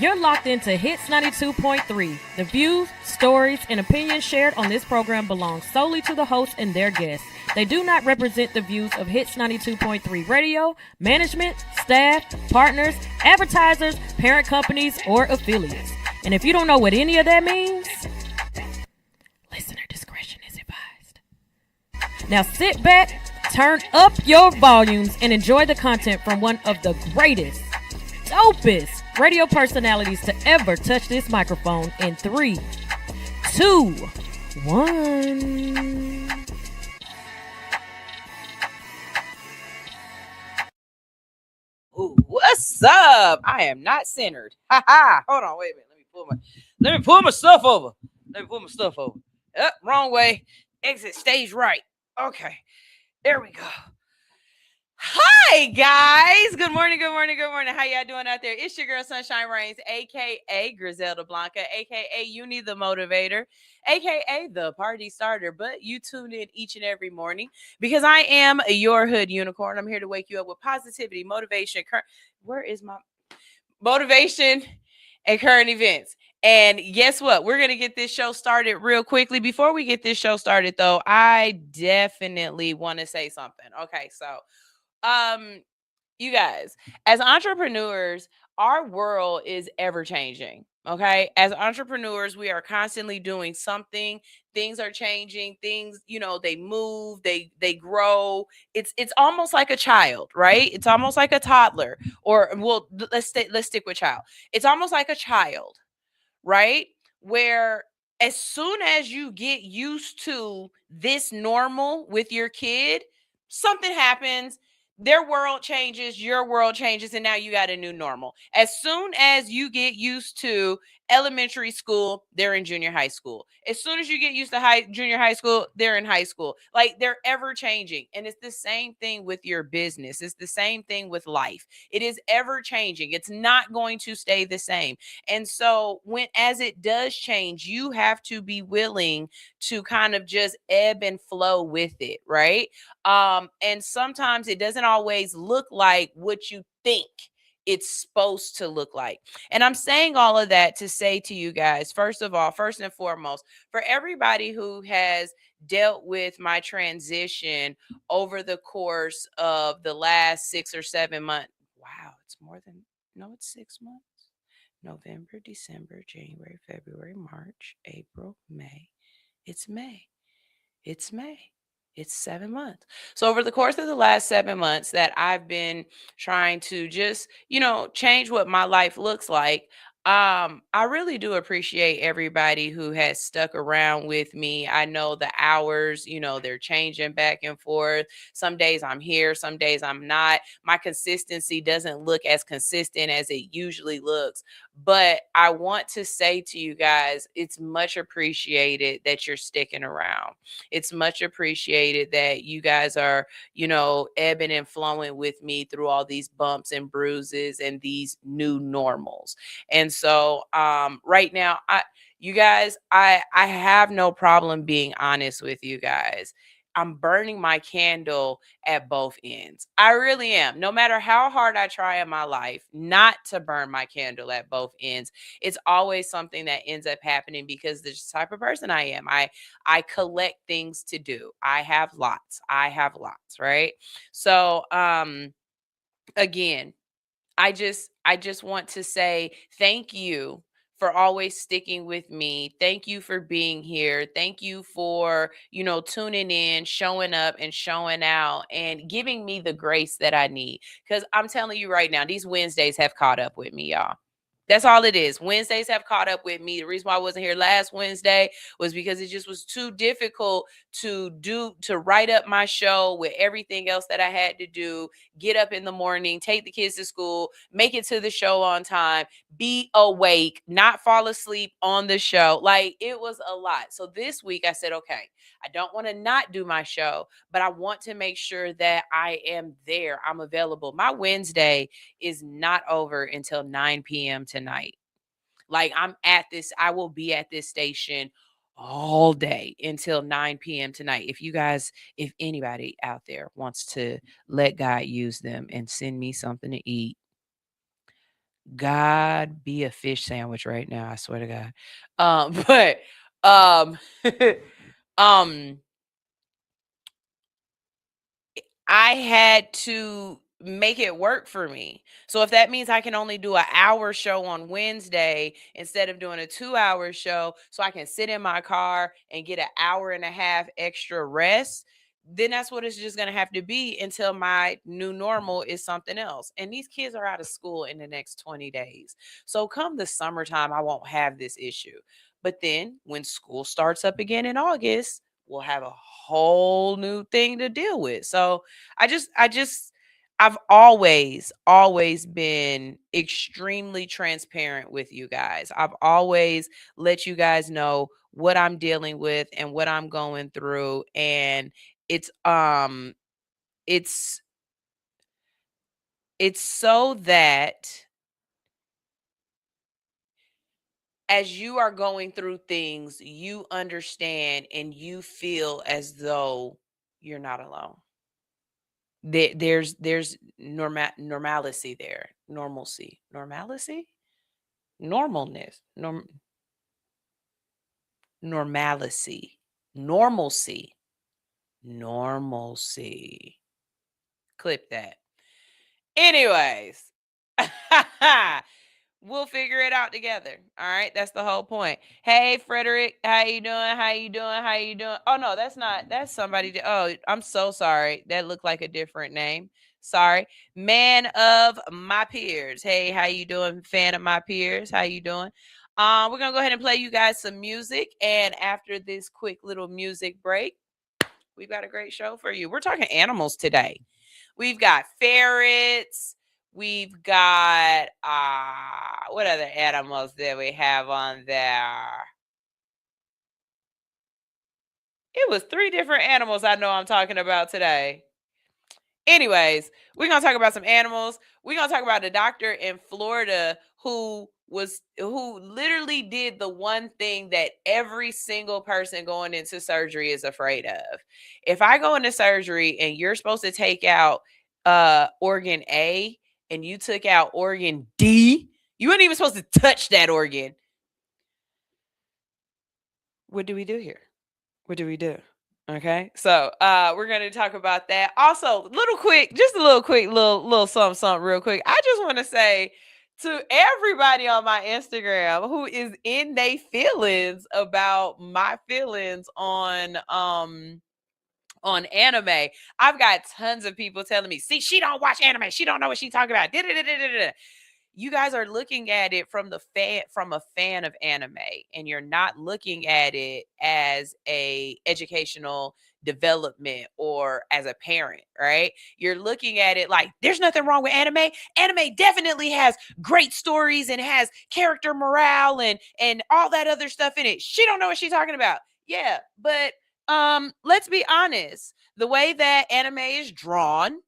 You're locked into Hits 92.3. The views, stories, and opinions shared on this program belong solely to the hosts and their guests. They do not represent the views of Hits 92.3 Radio, management, staff, partners, advertisers, parent companies, or affiliates. And if you don't know what any of that means, listener discretion is advised. Now sit back, turn up your volumes, and enjoy the content from one of the greatest, dopest radio personalities to ever touch this microphone in 3, 2, 1. Ooh, what's up? I am not centered. Ha ha. Hold on, wait a minute. Let me pull my stuff over. Up, wrong way. Exit stage right. Okay. There we go. Hi guys. Good morning. How y'all doing out there? It's your girl Sunshine Reigns, aka Griselda Blanca, aka Uni the Motivator, aka the Party Starter. But you tune in each and every morning because I am your hood unicorn. I'm here to wake you up with positivity, motivation. Where is my motivation and current events? And guess what? We're going to get this show started real quickly. Before we get this show started, though, I definitely want to say something. Okay, so you guys, as entrepreneurs, our world is ever changing. Okay, as entrepreneurs, we are constantly doing something. Things are changing. Things, they move, they grow. It's almost like a child, right? It's almost like a toddler, or let's stick with child. It's almost like a child, right? Where as soon as you get used to this normal with your kid, something happens. Their world changes, your world changes, and now you got a new normal. As soon as you get used to elementary school, they're in junior high school. As soon as you get used to junior high school, they're in high school. Like, they're ever changing. And it's the same thing with your business. It's the same thing with life. It is ever changing. It's not going to stay the same. And so as it does change, you have to be willing to kind of just ebb and flow with it, right? And sometimes it doesn't always look like what you think it's supposed to look like. And I'm saying all of that to say to you guys, first and foremost, for everybody who has dealt with my transition over the course of the last 6 or 7 months. Wow, it's it's 6 months. November, December, January, February, March, April, May. It's May. It's 7 months. So over the course of the last 7 months that I've been trying to just, change what my life looks like. I really do appreciate everybody who has stuck around with me. I know the hours, they're changing back and forth. Some days I'm here, some days I'm not. My consistency doesn't look as consistent as it usually looks. But I want to say to you guys, it's much appreciated that you're sticking around. It's much appreciated that you guys are, ebbing and flowing with me through all these bumps and bruises and these new normals. And so right now, I have no problem being honest with you guys. I'm burning my candle at both ends. I really am. No matter how hard I try in my life not to burn my candle at both ends, it's always something that ends up happening because the type of person I am. I collect things to do. I have lots, right? So again, I just want to say thank you for always sticking with me. Thank you for being here. Thank you for, tuning in, showing up and showing out and giving me the grace that I need. Because I'm telling you right now, these Wednesdays have caught up with me, y'all. That's all it is. Wednesdays have caught up with me. The reason why I wasn't here last Wednesday was because it just was too difficult to write up my show with everything else that I had to do, get up in the morning, take the kids to school, make it to the show on time, be awake, not fall asleep on the show. Like, it was a lot. So this week I said, okay, I don't want to not do my show, but I want to make sure that I am there. I'm available. My Wednesday is not over until 9 p.m. tonight. Like, I will be at this station all day until 9 p.m. tonight. If anybody out there wants to let God use them and send me something to eat, God be a fish sandwich right now. I swear to God. But um I had to make it work for me. So if that means I can only do an hour show on Wednesday instead of doing a 2-hour show, so I can sit in my car and get an hour and a half extra rest, then that's what it's just going to have to be until my new normal is something else. And these kids are out of school in the next 20 days. So come the summertime, I won't have this issue. But then when school starts up again in August, we'll have a whole new thing to deal with. So I've always been extremely transparent with you guys. I've always let you guys know what I'm dealing with and what I'm going through. And it's it's so that as you are going through things, you understand and you feel as though you're not alone. There's normalcy there, normalcy, normalness, normalcy, normalcy, normalcy. Clip that. Anyways, we'll figure it out together. All right, that's the whole point. Hey, Frederick, how you doing? How you doing? How you doing? Oh no, that's somebody. Oh, I'm so sorry. That looked like a different name. Sorry, man of my peers. Hey, how you doing, fan of my peers? How you doing? We're gonna go ahead and play you guys some music, and after this quick little music break, we've got a great show for you. We're talking animals today. We've got ferrets. We've got what other animals did we have on there? It was 3 different animals I know I'm talking about today. Anyways, we're going to talk about some animals. We're going to talk about a doctor in Florida who literally did the one thing that every single person going into surgery is afraid of. If I go into surgery and you're supposed to take out organ A and you took out organ D, you weren't even supposed to touch that organ. What do we do here? What do we do? Okay, so we're gonna talk about that. Also, little quick something real quick. I just want to say to everybody on my Instagram who is in their feelings about my feelings on anime. I've got tons of people telling me, see, she don't watch anime. She don't know what she's talking about. You guys are looking at it from a fan of anime, and you're not looking at it as a educational development or as a parent, right? You're looking at it like there's nothing wrong with anime. Anime definitely has great stories and has character morale and all that other stuff in it. She don't know what she's talking about. Yeah, but let's be honest. The way that anime is drawn,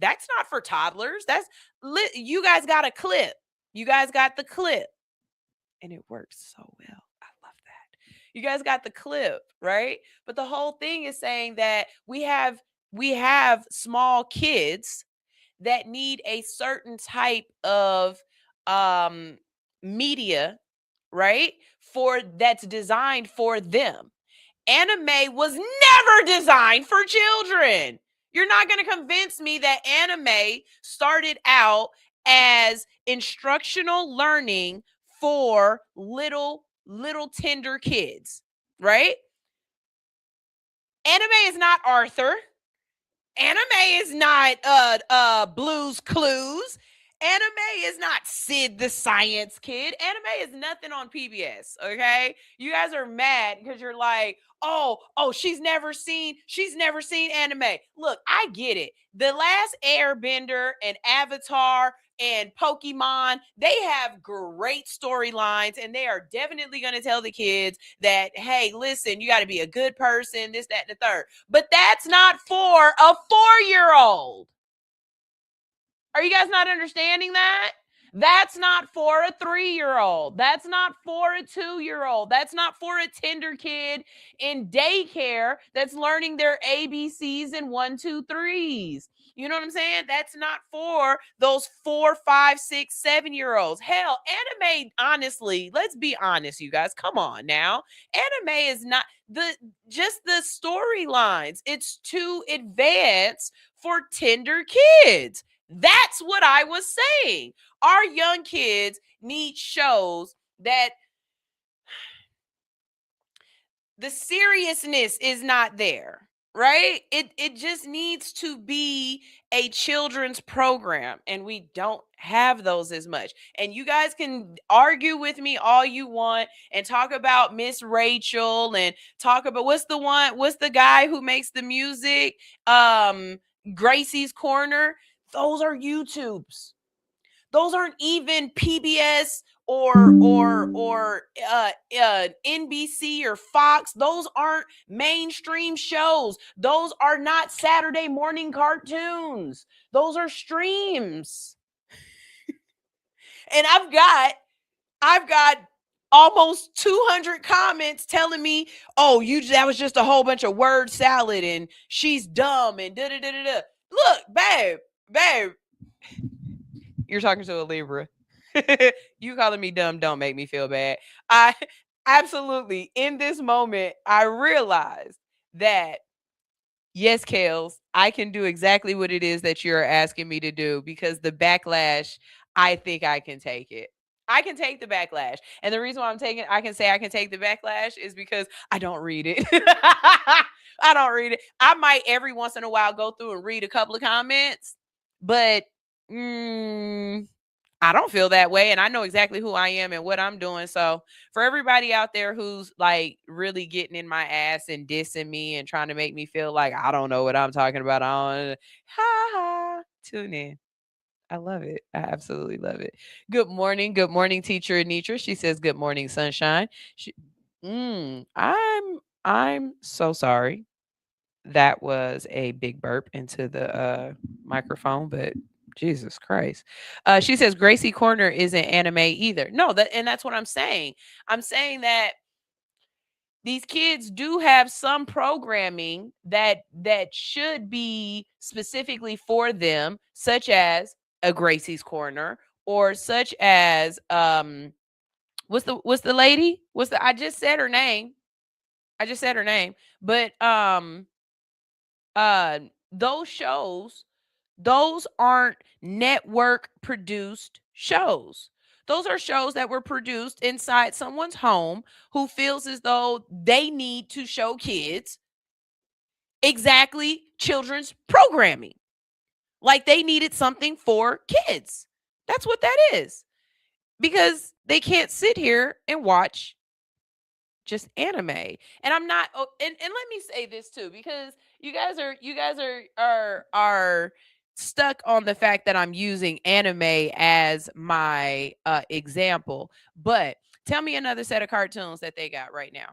that's not for toddlers. You guys got a clip. You guys got the clip. And it works so well. I love that. You guys got the clip, right? But the whole thing is saying that we have small kids that need a certain type of media, right? That's designed for them. Anime was never designed for children. You're not going to convince me that anime started out as instructional learning for little tender kids, right? Anime is not Arthur. Anime is not Blue's Clues. Anime is not Sid the Science Kid. Anime is nothing on PBS, okay? You guys are mad because you're like, oh, she's never seen anime. Look, I get it. The Last Airbender and Avatar and Pokemon, they have great storylines, and they are definitely going to tell the kids that, hey, listen, you got to be a good person, this, that, and the third. But that's not for a 4-year-old. Are you guys not understanding that? That's not for a 3-year-old. That's not for a 2-year-old. That's not for a tender kid in daycare that's learning their ABCs and 1, 2, 3s. You know what I'm saying? That's not for those 4, 5, 6, 7-year-olds. Hell, anime, honestly, let's be honest, you guys. Come on now. Anime is not just the storylines. It's too advanced for tender kids. That's what I was saying. Our young kids need shows that the seriousness is not there, right? It just needs to be a children's program, and we don't have those as much. And you guys can argue with me all you want and talk about Miss Rachel and talk about what's the guy who makes the music? Gracie's Corner. Those are YouTubes. Those aren't even PBS or NBC or Fox. Those aren't mainstream shows. Those are not Saturday morning cartoons. Those are streams. And I've got almost 200 comments telling me, "Oh, that was just a whole bunch of word salad and she's dumb and da da da da." Look, babe. You're talking to a Libra. You calling me dumb don't make me feel bad. I absolutely, in this moment, I realized that, yes, Kales, I can do exactly what it is that you're asking me to do, because the backlash, I think I can take it. I can take the backlash. And the reason why I can say I can take the backlash is because I don't read it. I don't read it. I might every once in a while go through and read a couple of comments, but I don't feel that way, and I know exactly who I am and what I'm doing. So for everybody out there who's like really getting in my ass and dissing me and trying to make me feel like I don't know what I'm talking about, tune in. I love it. I absolutely love it. Good morning, teacher Anitra. She says, "Good morning, sunshine." I'm so sorry. That was a big burp into the microphone, but Jesus Christ. She says Gracie Corner isn't anime either. No, that's what I'm saying. I'm saying that these kids do have some programming that should be specifically for them, such as a Gracie's Corner, or such as what's the lady? I just said her name. But those shows, those aren't network produced shows. Those are shows that were produced inside someone's home who feels as though they need to show kids exactly children's programming. Like they needed something for kids. That's what that is. Because they can't sit here and watch just anime. And I'm not and let me say this too, because you guys are stuck on the fact that I'm using anime as my example. But tell me another set of cartoons that they got right now.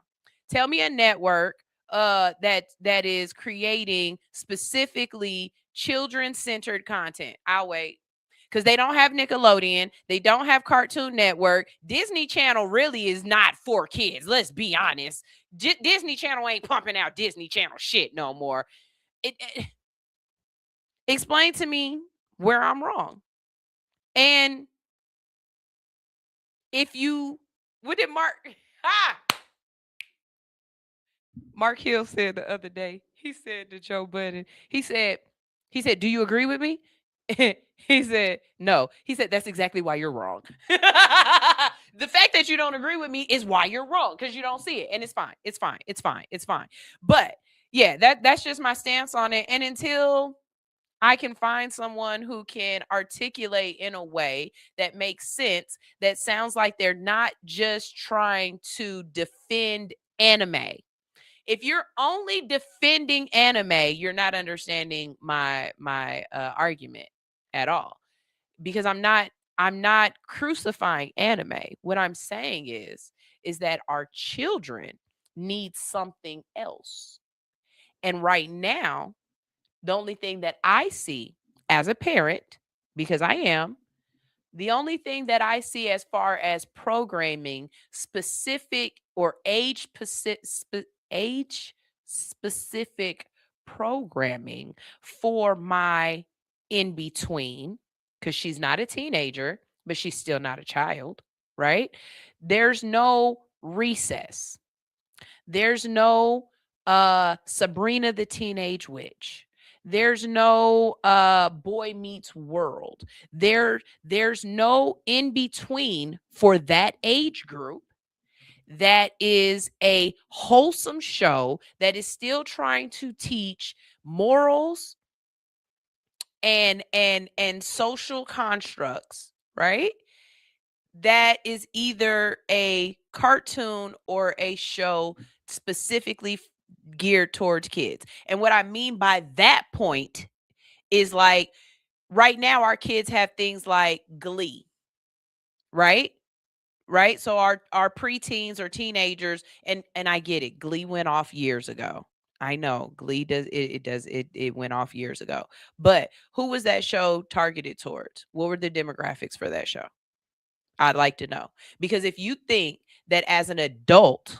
Tell me a network that is creating specifically children-centered content. I'll wait. Because they don't have Nickelodeon. They don't have Cartoon Network. Disney Channel really is not for kids. Let's be honest. Disney Channel ain't pumping out Disney Channel shit no more. Explain to me where I'm wrong. And if you, what did Mark Hill said the other day? He said to Joe Budden, he said, "Do you agree with me?" He said, "No." He said, "That's exactly why you're wrong." The fact that you don't agree with me is why you're wrong, because you don't see it. And it's fine. It's fine. It's fine. It's fine. But yeah, that's just my stance on it. And until I can find someone who can articulate in a way that makes sense, that sounds like they're not just trying to defend anime. If you're only defending anime, you're not understanding my argument at all, because I'm not crucifying anime. What I'm saying is that our children need something else. And right now, the only thing that I see as a parent, because I am, The only thing that I see as far as programming specific or age specific programming for my in between, because she's not a teenager, but she's still not a child, right? There's no recess. There's no Sabrina the Teenage Witch. There's no Boy Meets World. There's no in between for that age group that is a wholesome show that is still trying to teach morals and social constructs, right? That is either a cartoon or a show specifically geared towards kids. And what I mean by that point is, like, right now our kids have things like Glee, right? Right? So our preteens or teenagers, and I get it. Glee went off years ago. I know Glee it went off years ago. But who was that show targeted towards? What were the demographics for that show? I'd like to know. Because if you think that as an adult,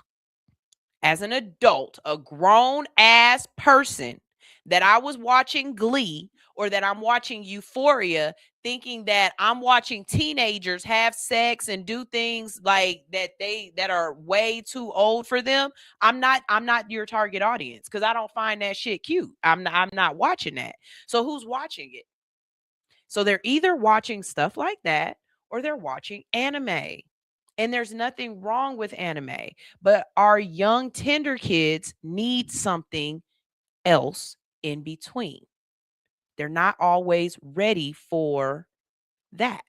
a grown ass person, that I was watching Glee or that I'm watching Euphoria thinking that I'm watching teenagers have sex and do things like that are way too old for them, I'm not your target audience, because I don't find that shit cute. I'm not watching that. So who's watching it? So they're either watching stuff like that or they're watching anime. And there's nothing wrong with anime, but our young tender kids need something else in between. They're not always ready for that.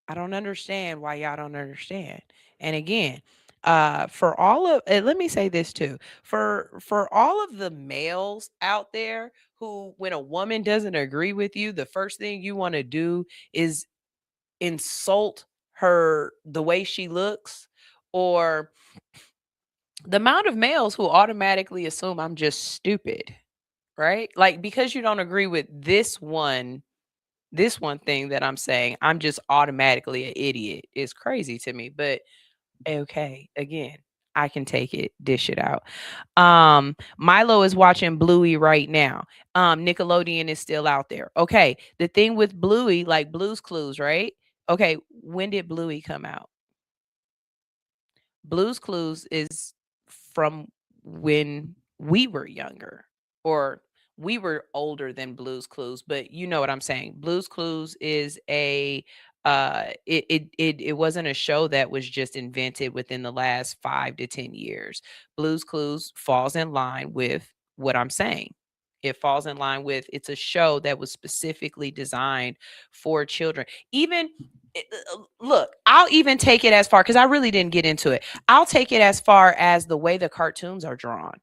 I don't understand why y'all don't understand. And again, for all of let me say this too. For all of the males out there who, when a woman doesn't agree with you, the first thing you want to do is insult her, the way she looks, or the amount of males who automatically assume I'm just stupid, right? Like, because you don't agree with this one thing that I'm saying, I'm just automatically an idiot. It's crazy to me, but okay, again, I can take it, dish it out. Milo is watching Bluey right now. Nickelodeon is still out there. Okay, the thing with Bluey, like Blue's Clues, right? Okay, when did Bluey come out? Blue's Clues is from when we were younger, or we were older than Blue's Clues, but you know what I'm saying. Blue's Clues is it wasn't a show that was just invented within the last 5 to 10 years. Blue's Clues falls in line with what I'm saying. It falls in line with, it's a show that was specifically designed for children. Even look, I'll even take it as far, because I really didn't get into it. I'll take it as far as the way the cartoons are drawn,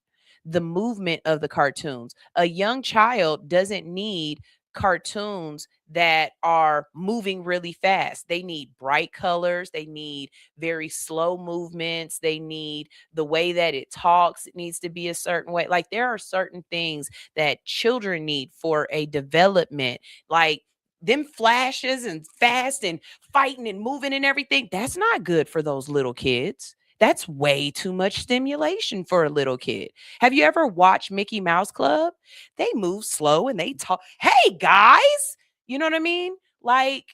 the movement of the cartoons. A young child doesn't need cartoons that are moving really fast. They need bright colors. They need very slow movements. They need the way that it talks. It needs to be a certain way. Like, there are certain things that children need for a development. Like, them flashes and fast and fighting and moving and everything, that's not good for those little kids. That's way too much stimulation for a little kid. Have you ever watched Mickey Mouse Club? They move slow and they talk, hey guys, you know what I mean? Like,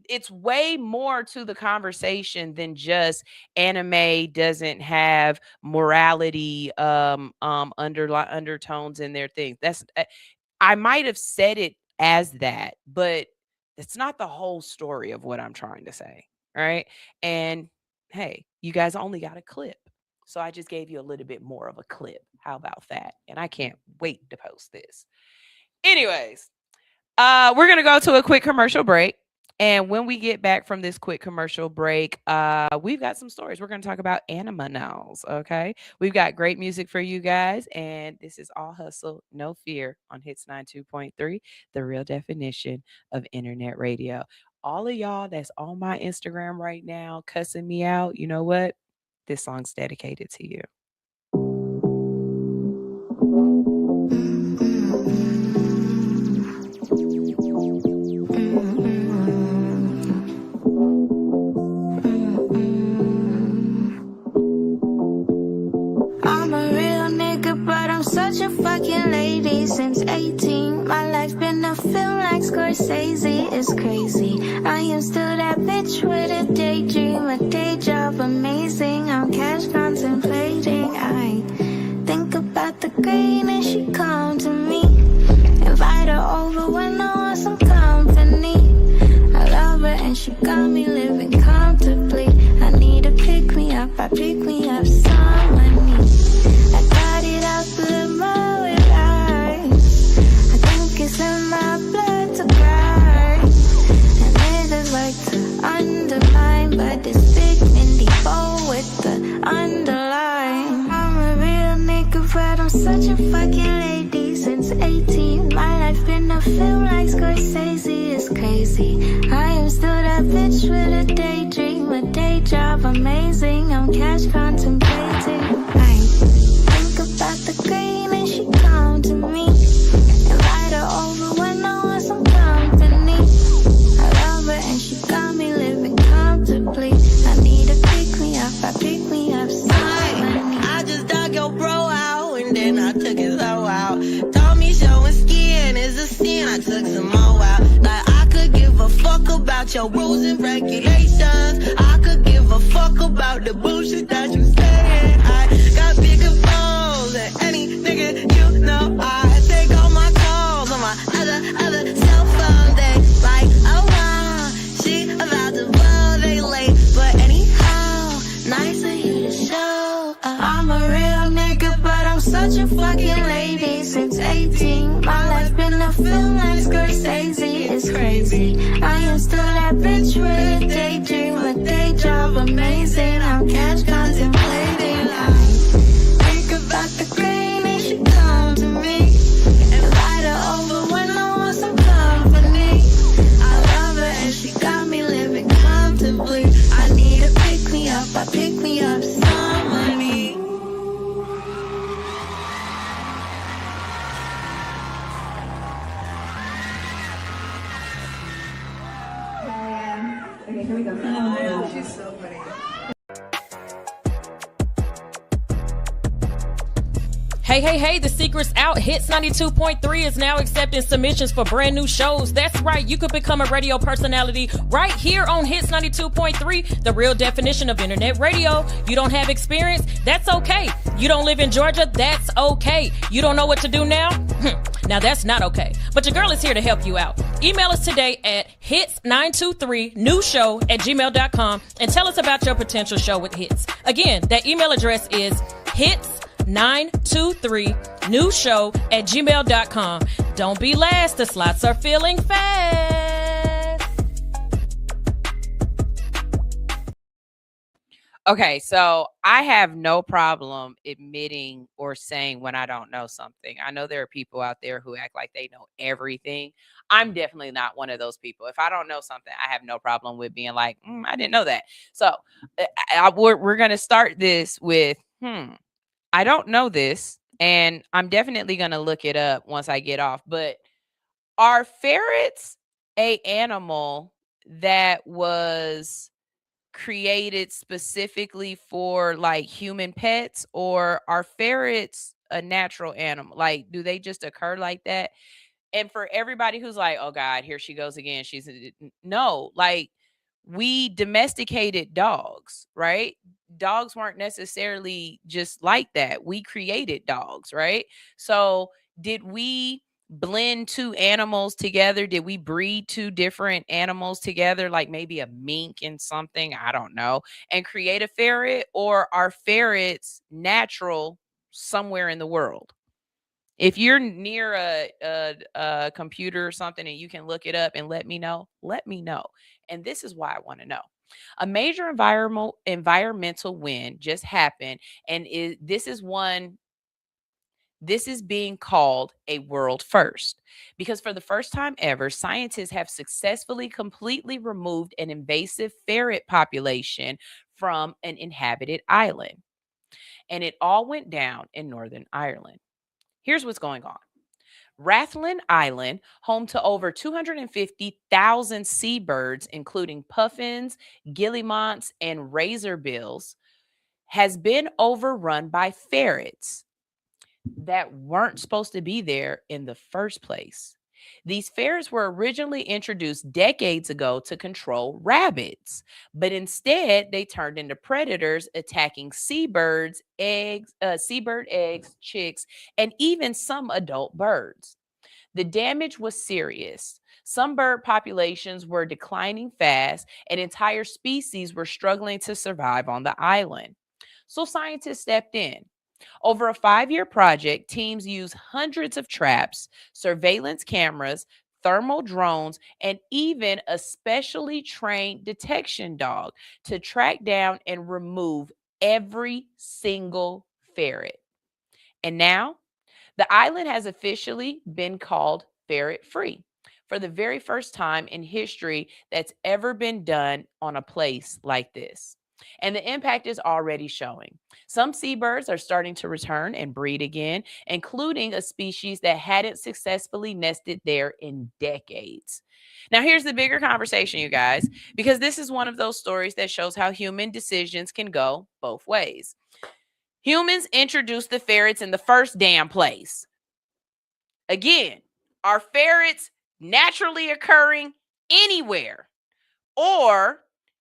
it's way more to the conversation than just anime doesn't have morality undertones in their things. That's I might have said it as that, but it's not the whole story of what I'm trying to say, right? And hey, you guys only got a clip. So I just gave you a little bit more of a clip. How about that? And I can't wait to post this. Anyways, we're going to go to a quick commercial break. And when we get back from this quick commercial break, we've got some stories. We're going to talk about animals, okay? We've got great music for you guys, and this is All Hustle, No Fear on Hits 92.3, the real definition of internet radio. All of y'all that's on my Instagram right now cussing me out, you know what? This song's dedicated to you. I'm such a fucking lady since 18. My life been a film like Scorsese. It's crazy. I am still that bitch with a daydream, a day job amazing. I'm cash contemplating. I think about the green and she come to me. Invite her over when I want some company. I love her and she got me living comfortably. I need to pick me up, I pick me up some money. I got it out the limo with eyes. I think it's in my blood to cry. And niggas like to undermine, but it's big Mindy Bow with the underline. I'm a real nigga, but I'm such a fucking lady since 18. My life been a film like Scorsese. It's crazy. I am still that bitch with a daydream, a day job amazing. I'm cash contemplating. I think about the green and she come to me. Invite her over when I want some company. I love her and she got me living comfortably. I need to pick me up, I pick me up some money. I just dug your bro out and then I took his hoe out. Told me showing skin is a sin, I took some more out. Like I could give a fuck about your rules and regulations. I could give a fuck about the bullshit that you saying. I got bigger balls than any nigga you know. I take all my calls on my other cell phone. They like, oh wow, she about to blow, they late. But anyhow, nice of you to show. I'm a real nigga, but I'm such a fucking lady since 18. My life been a film like Scorsese. It's crazy. I am still that bitch with a daydream, a day job amazing. I'm cash contemplating. I think about the green and she come to me. Invite her over when I want some company. I love her and she got me living comfortably. I need to pick me up, I pick me up some money. Okay, here we go. Oh, she's so funny. Hey, the secret's out. Hits 92.3 is now accepting submissions for brand new shows. That's right, you could become a radio personality right here on Hits 92.3, the real definition of internet radio. You don't have experience? That's okay. You don't live in Georgia? That's okay. You don't know what to do now? Now that's not okay. But your girl is here to help you out. Email us today at hits923newshow@gmail.com and tell us about your potential show with Hits. Again, that email address is hits923newshow@gmail.com. Don't be last. The slots are filling fast. Okay, so I have no problem admitting or saying when I don't know something. I know there are people out there who act like they know everything. I'm definitely not one of those people. If I don't know something, I have no problem with being like, I didn't know that. So we're going to start this with, I don't know this, and I'm definitely going to look it up once I get off. But are ferrets a animal that was created specifically for like human pets, or are ferrets a natural animal? Like, do they just occur like that? And for everybody who's like, oh God, here she goes again. No, like we domesticated dogs, right? Dogs weren't necessarily just like that. We created dogs, right? So did we blend two animals together? Did we breed two different animals together, like maybe a mink and something, I don't know, and create a ferret? Or are ferrets natural somewhere in the world? If you're near a computer or something and you can look it up and let me know, let me know. And this is why I want to know. A major environmental win just happened, and this is being called a world first, because for the first time ever, scientists have successfully completely removed an invasive ferret population from an inhabited island. And it all went down in Northern Ireland. Here's what's going on. Rathlin Island, home to over 250,000 seabirds, including puffins, guillemots, and razorbills, has been overrun by ferrets. that weren't supposed to be there in the first place. These ferrets were originally introduced decades ago to control rabbits, but instead they turned into predators, attacking seabirds, seabird eggs, chicks, and even some adult birds. The damage was serious. Some bird populations were declining fast, and entire species were struggling to survive on the island. So scientists stepped in. Over a 5-year project, teams used hundreds of traps, surveillance cameras, thermal drones, and even a specially trained detection dog to track down and remove every single ferret. And now, the island has officially been called ferret free for the very first time in history that's ever been done on a place like this. And the impact is already showing. Some seabirds are starting to return and breed again, including a species that hadn't successfully nested there in decades. Now, here's the bigger conversation, you guys, because this is one of those stories that shows how human decisions can go both ways. Humans introduced the ferrets in the first damn place. Again, are ferrets naturally occurring anywhere? Or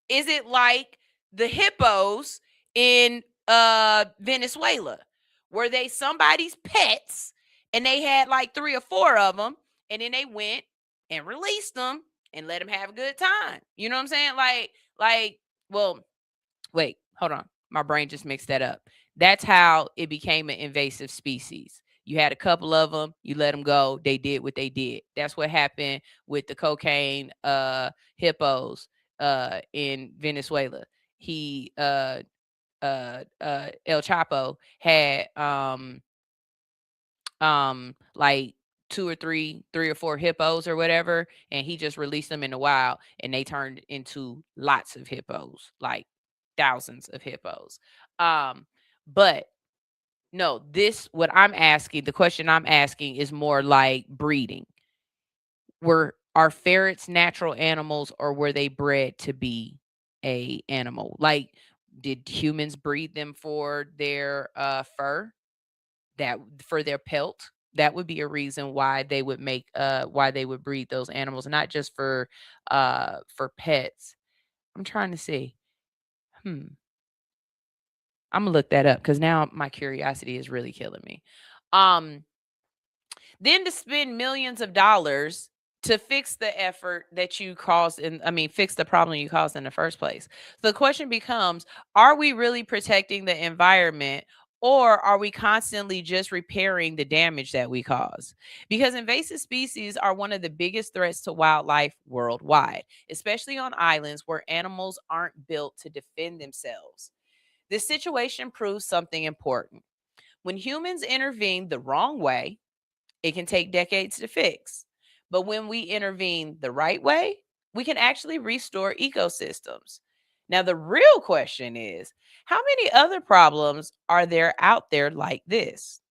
is it like the hippos in Venezuela? Were they somebody's pets and they had like 3 or 4 of them, and then they went and released them and let them have a good time? You know what I'm saying? Well, wait, hold on. My brain just mixed that up. That's how it became an invasive species. You had a couple of them, you let them go, they did what they did. That's what happened with the cocaine hippos in Venezuela. He El Chapo had like 2 or 3 or 4 hippos or whatever, and he just released them in the wild, and they turned into lots of hippos, like thousands of hippos. But no, what I'm asking, the question I'm asking is more like breeding. Are ferrets natural animals, or were they bred to be a animal? Like, did humans breed them for their fur, for their pelt? That would be a reason why they would breed those animals, not just for pets. I'm trying to see. I'm gonna look that up because now my curiosity is really killing me. Then to spend millions of dollars to fix the effort that you caused, fix the problem you caused in the first place. So the question becomes, are we really protecting the environment, or are we constantly just repairing the damage that we cause? Because invasive species are one of the biggest threats to wildlife worldwide, especially on islands where animals aren't built to defend themselves. This situation proves something important. When humans intervene the wrong way, it can take decades to fix. But when we intervene the right way, we can actually restore ecosystems. Now, the real question is, how many other problems are there out there like this,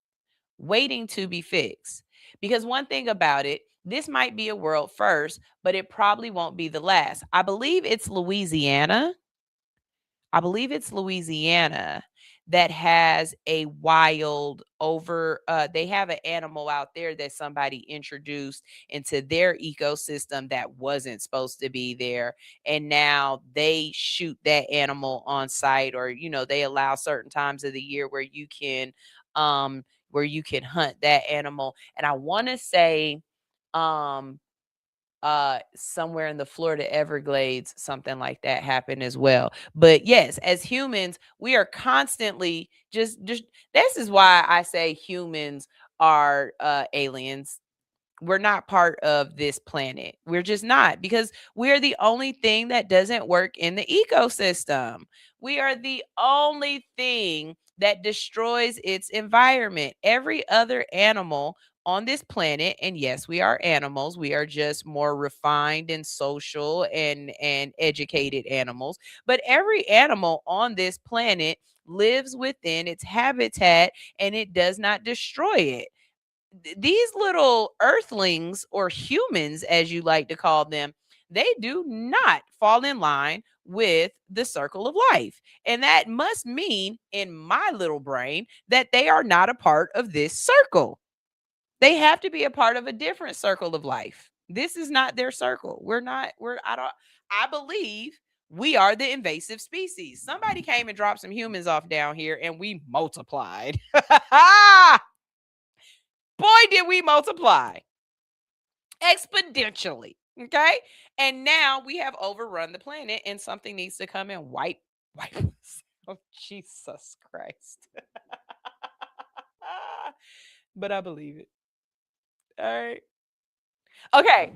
waiting to be fixed? Because one thing about it, this might be a world first, but it probably won't be the last. I believe it's Louisiana that has a they have an animal out there that somebody introduced into their ecosystem that wasn't supposed to be there, and now they shoot that animal on site, or they allow certain times of the year where you can hunt that animal. And I want to say somewhere in the Florida Everglades, something like that happened as well. But yes, as humans, we are constantly just this is why I say humans are aliens. We're not part of this planet. We're just not, because we're the only thing that doesn't work in the ecosystem. We are the only thing that destroys its environment. Every other animal on this planet, and yes, we are animals, we are just more refined and social and educated animals, but every animal on this planet lives within its habitat, and it does not destroy it. These little earthlings, or humans as you like to call them, they do not fall in line with the circle of life. And that must mean in my little brain that they are not a part of this circle. They have to be a part of a different circle of life. This is not their circle. I believe we are the invasive species. Somebody came and dropped some humans off down here and we multiplied. Boy, did we multiply exponentially. Okay. And now we have overrun the planet and something needs to come and wipe us. Oh, Jesus Christ. But I believe it. All right. Okay.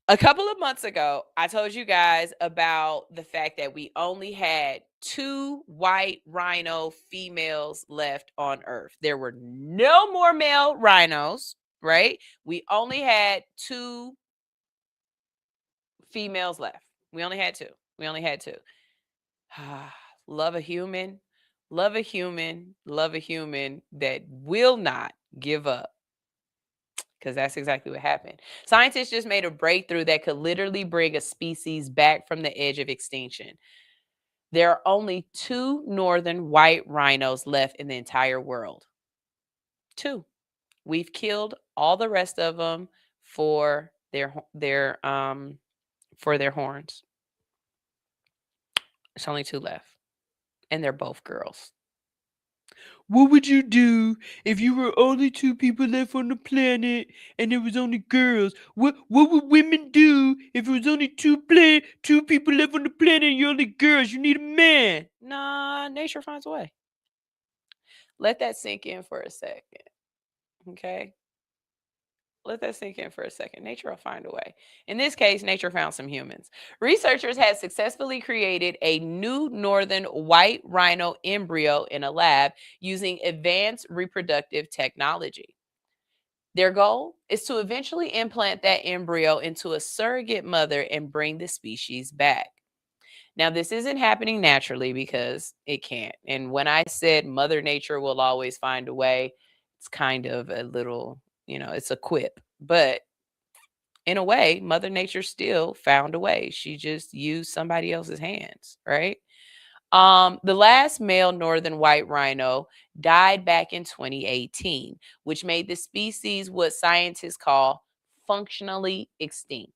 A couple of months ago, I told you guys about the fact that we only had 2 white rhino females left on Earth. There were no more male rhinos, right? We only had 2 females left. We only had 2. Love a human that will not give up. Because that's exactly what happened. Scientists just made a breakthrough that could literally bring a species back from the edge of extinction. There are only 2 northern white rhinos left in the entire world. 2. We've killed all the rest of them for their horns. There's only 2 left. And they're both girls. What would you do if you were only 2 people left on the planet and there was only girls? What would women do if it was only 2 people left on the planet and you're only girls? You need a man. Nah, nature finds a way. Let that sink in for a second. Okay? Let that sink in for a second. Nature will find a way. In this case, nature found some humans. Researchers have successfully created a new northern white rhino embryo in a lab using advanced reproductive technology. Their goal is to eventually implant that embryo into a surrogate mother and bring the species back. Now, this isn't happening naturally because it can't. And when I said Mother Nature will always find a way, it's kind of a little, it's a quip. But in a way, Mother Nature still found a way. She just used somebody else's hands, right? The last male northern white rhino died back in 2018, which made the species what scientists call functionally extinct.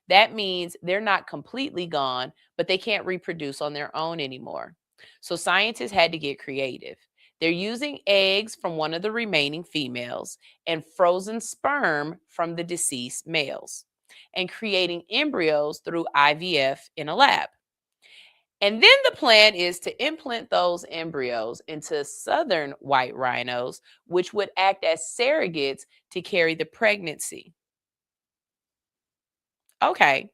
That means they're not completely gone, but they can't reproduce on their own anymore. So scientists had to get creative. They're using eggs from one of the remaining females and frozen sperm from the deceased males and creating embryos through IVF in a lab. And then the plan is to implant those embryos into southern white rhinos, which would act as surrogates to carry the pregnancy. Okay,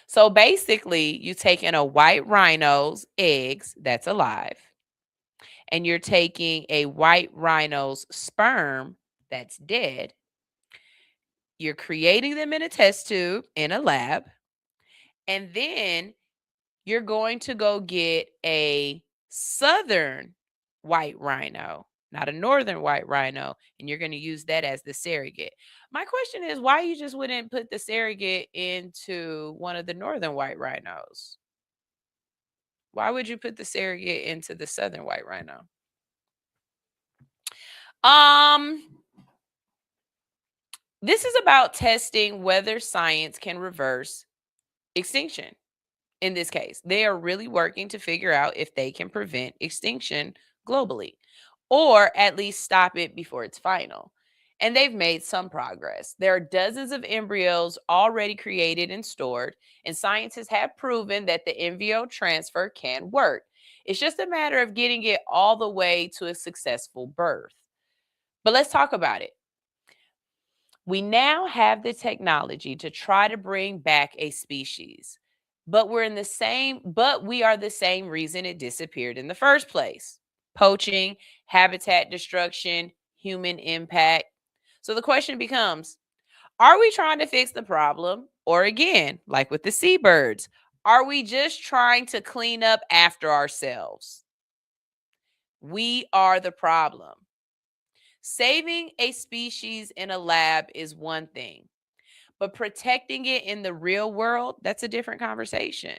so basically you're taking a white rhino's eggs that's alive, and you're taking a white rhino's sperm that's dead. You're creating them in a test tube in a lab, and then you're going to go get a southern white rhino, not a northern white rhino, and you're going to use that as the surrogate. My question is, why you just wouldn't put the surrogate into one of the northern white rhinos? Why would you put the surrogate into the southern white rhino? This is about testing whether science can reverse extinction. In this case, they are really working to figure out if they can prevent extinction globally, or at least stop it before it's final. And they've made some progress. There are dozens of embryos already created and stored, and scientists have proven that the embryo transfer can work. It's just a matter of getting it all the way to a successful birth. But let's talk about it. We now have the technology to try to bring back a species, but we are the same reason it disappeared in the first place: poaching, habitat destruction, human impact. So the question becomes, are we trying to fix the problem? Or again, like with the seabirds, are we just trying to clean up after ourselves? We are the problem. Saving a species in a lab is one thing, But protecting it in the real world, that's a different conversation.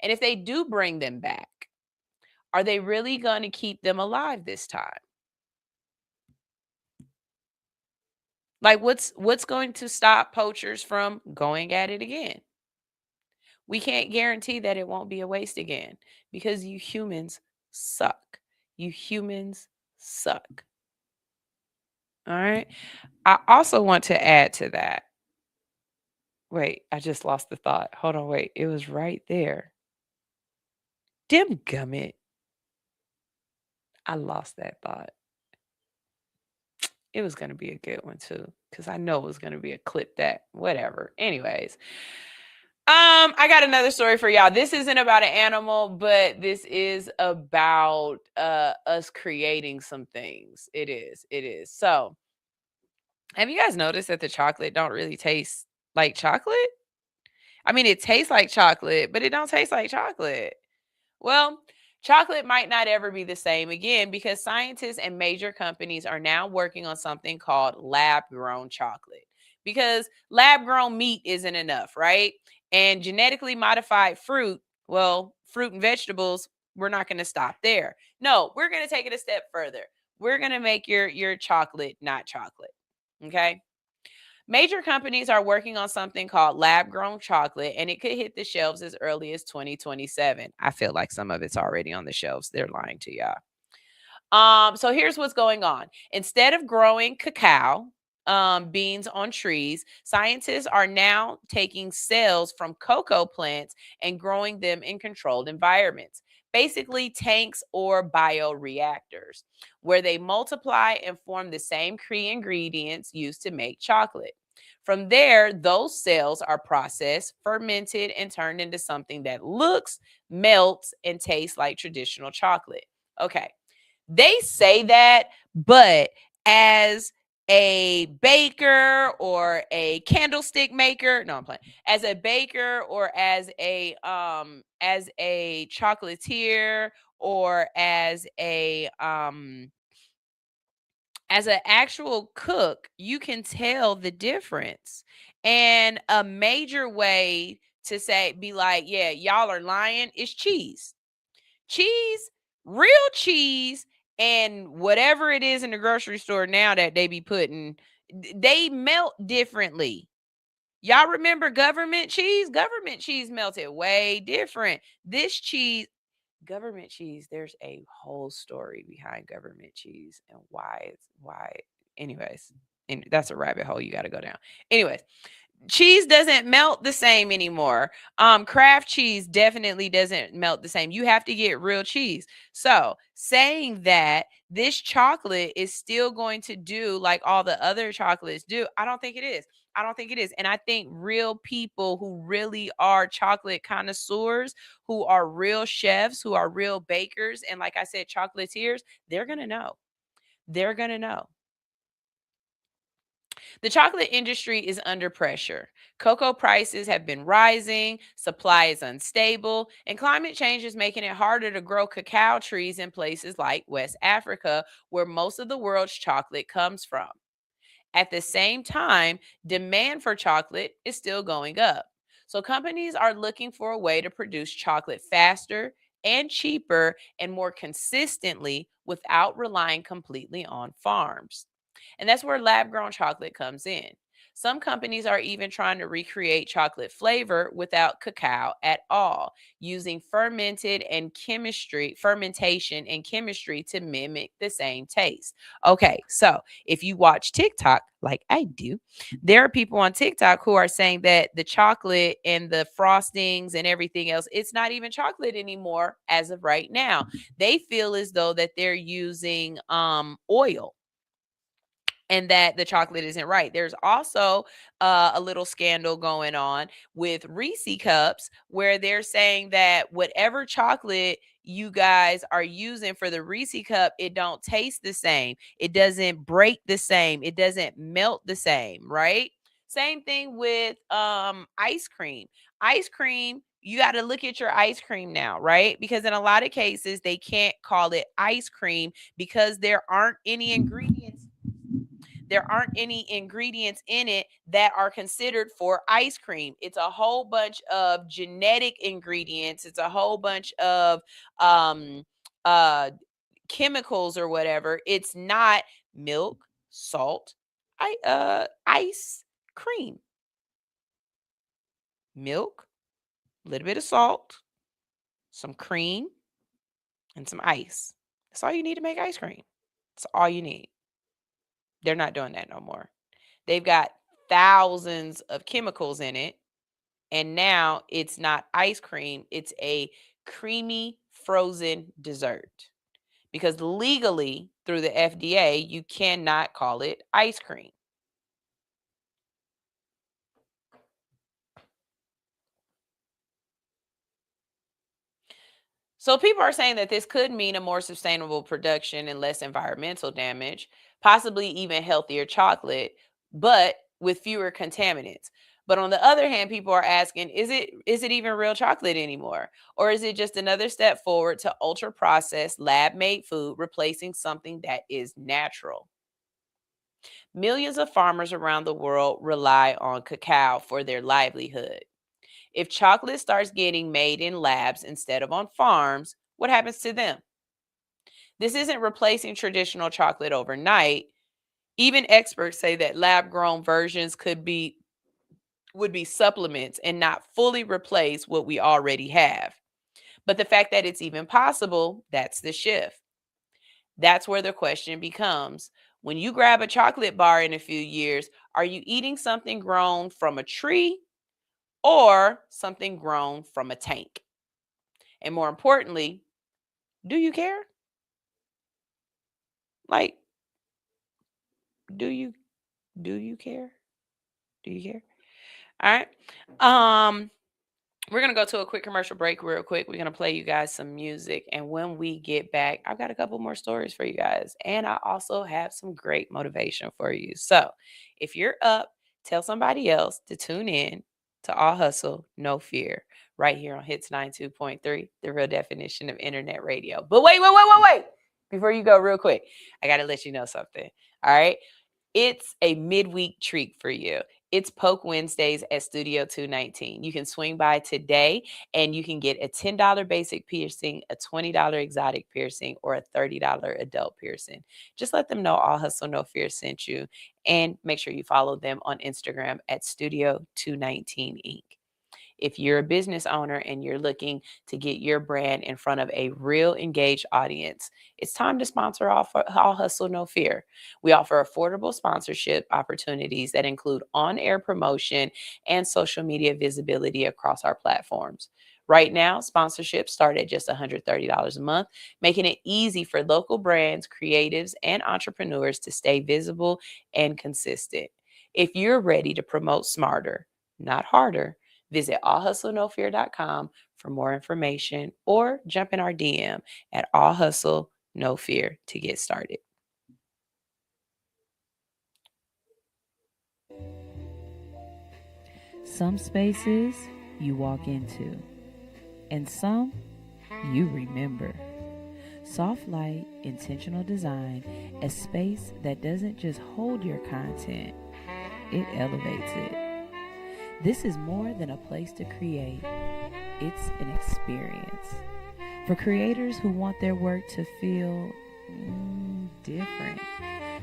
And if they do bring them back, are they really going to keep them alive this time? Like what's going to stop poachers from going at it again? We can't guarantee that it won't be a waste again because you humans suck. You humans suck. All right. I also want to add to that. Wait, I just lost the thought. Hold on, wait. It was right there. Dim gummit. I lost that thought. It was going to be a good one too, because I know it was going to be a clip that, whatever. Anyways, I got another story for y'all. This isn't about an animal, but this is about us creating some things. It is. So, have you guys noticed that the chocolate don't really taste like chocolate? I mean, it tastes like chocolate, but it don't taste like chocolate. Well, chocolate might not ever be the same again because scientists and major companies are now working on something called lab-grown chocolate. Because lab-grown meat isn't enough, right? And genetically modified fruit, well, fruit and vegetables, we're not going to stop there. No, we're going to take it a step further. We're going to make your chocolate not chocolate. Okay? Major companies are working on something called lab-grown chocolate, and it could hit the shelves as early as 2027. I feel like some of it's already on the shelves. They're lying to y'all. So here's what's going on. Instead of growing cacao beans on trees, scientists are now taking cells from cocoa plants and growing them in controlled environments. Basically, tanks or bioreactors, where they multiply and form the same key ingredients used to make chocolate. From there, those cells are processed, fermented, and turned into something that looks, melts, and tastes like traditional chocolate. Okay, they say that, but as a baker or a candlestick maker, no, I'm playing. As a baker or as a chocolatier or as an actual cook, you can tell the difference. And a major way to be like, yeah, y'all are lying is cheese. Cheese, real cheese, and whatever it is in the grocery store now that they be putting, they melt differently. Y'all remember government cheese? Government cheese melted way different. This cheese, government cheese, there's a whole story behind government cheese and why. Anyways, and that's a rabbit hole you got to go down. Anyways, cheese doesn't melt the same anymore. Kraft cheese definitely doesn't melt the same. You have to get real cheese. So saying that this chocolate is still going to do like all the other chocolates do, I don't think it is. And I think real people who really are chocolate connoisseurs, who are real chefs, who are real bakers, and like I said, chocolatiers, they're going to know. They're going to know. The chocolate industry is under pressure. Cocoa prices have been rising, supply is unstable, and climate change is making it harder to grow cacao trees in places like West Africa, where most of the world's chocolate comes from. At the same time, demand for chocolate is still going up. So companies are looking for a way to produce chocolate faster and cheaper and more consistently without relying completely on farms. And that's where lab-grown chocolate comes in. Some companies are even trying to recreate chocolate flavor without cacao at all, using fermentation and chemistry to mimic the same taste. Okay, so if you watch TikTok like I do, there are people on TikTok who are saying that the chocolate and the frostings and everything else, it's not even chocolate anymore as of right now. They feel as though that they're using oil, and that the chocolate isn't right. There's also a little scandal going on with Reese cups where they're saying that whatever chocolate you guys are using for the Reese cup, it don't taste the same. It doesn't break the same. It doesn't melt the same, right? Same thing with ice cream. Ice cream, you got to look at your ice cream now, right? Because in a lot of cases, they can't call it ice cream because there aren't any ingredients there aren't any ingredients in it that are considered for ice cream. It's a whole bunch of genetic ingredients. It's a whole bunch of chemicals or whatever. It's not milk, salt, ice cream. Milk, a little bit of salt, some cream, and some ice. That's all you need to make ice cream. That's all you need. They're not doing that no more. They've got thousands of chemicals in it. And now it's not ice cream. It's a creamy frozen dessert. Because legally, through the FDA, you cannot call it ice cream. So people are saying that this could mean a more sustainable production and less environmental damage, possibly even healthier chocolate, but with fewer contaminants. But on the other hand, people are asking, is it even real chocolate anymore? Or is it just another step forward to ultra-processed, lab-made food, replacing something that is natural? Millions of farmers around the world rely on cacao for their livelihood. If chocolate starts getting made in labs instead of on farms, what happens to them? This isn't replacing traditional chocolate overnight. Even experts say that lab-grown versions would be supplements and not fully replace what we already have. But the fact that it's even possible, that's the shift. That's where the question becomes, when you grab a chocolate bar in a few years, are you eating something grown from a tree or something grown from a tank? And more importantly, do you care? Like, do you care? Do you care? All right. We're going to go to a quick commercial break real quick. We're going to play you guys some music. And when we get back, I've got a couple more stories for you guys. And I also have some great motivation for you. So if you're up, tell somebody else to tune in to All Hustle, No Fear, right here on Hits 92.3, the real definition of internet radio. But wait. Before you go real quick, I got to let you know something. All right. It's a midweek treat for you. It's Poke Wednesdays at Studio 219. You can swing by today and you can get a $10 basic piercing, a $20 exotic piercing, or a $30 adult piercing. Just let them know All Hustle No Fear sent you, and make sure you follow them on Instagram at Studio 219 Inc. If you're a business owner and you're looking to get your brand in front of a real engaged audience, it's time to sponsor All Hustle No Fear. We offer affordable sponsorship opportunities that include on-air promotion and social media visibility across our platforms. Right now, sponsorships start at just $130 a month, making it easy for local brands, creatives, and entrepreneurs to stay visible and consistent. If you're ready to promote smarter, not harder, visit allhustlenofear.com for more information, or jump in our DM at All Hustle No Fear to get started. Some spaces you walk into, and some you remember. Soft light, intentional design, a space that doesn't just hold your content, it elevates it. This is more than a place to create. It's an experience. For creators who want their work to feel different,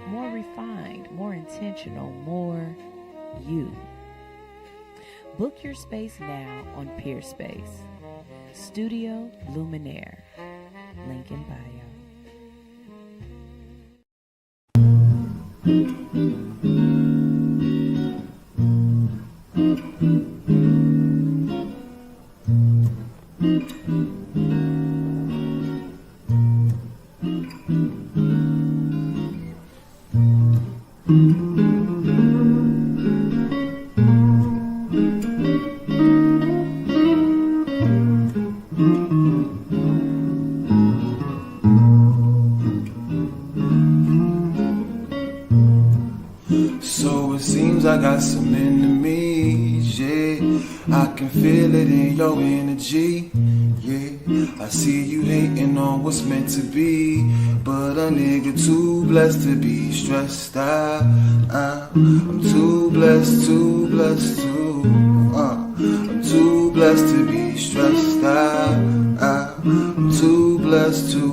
more refined, more intentional, more you. Book your space now on Peerspace. Studio Luminaire. Link in bio. So it seems I got some enemies, yeah. I can feel it in your energy, yeah. I see you hating on what's meant to be, but a nigga too blessed to be stressed out. I'm too blessed to. I'm too blessed to be stressed out. I'm too blessed to.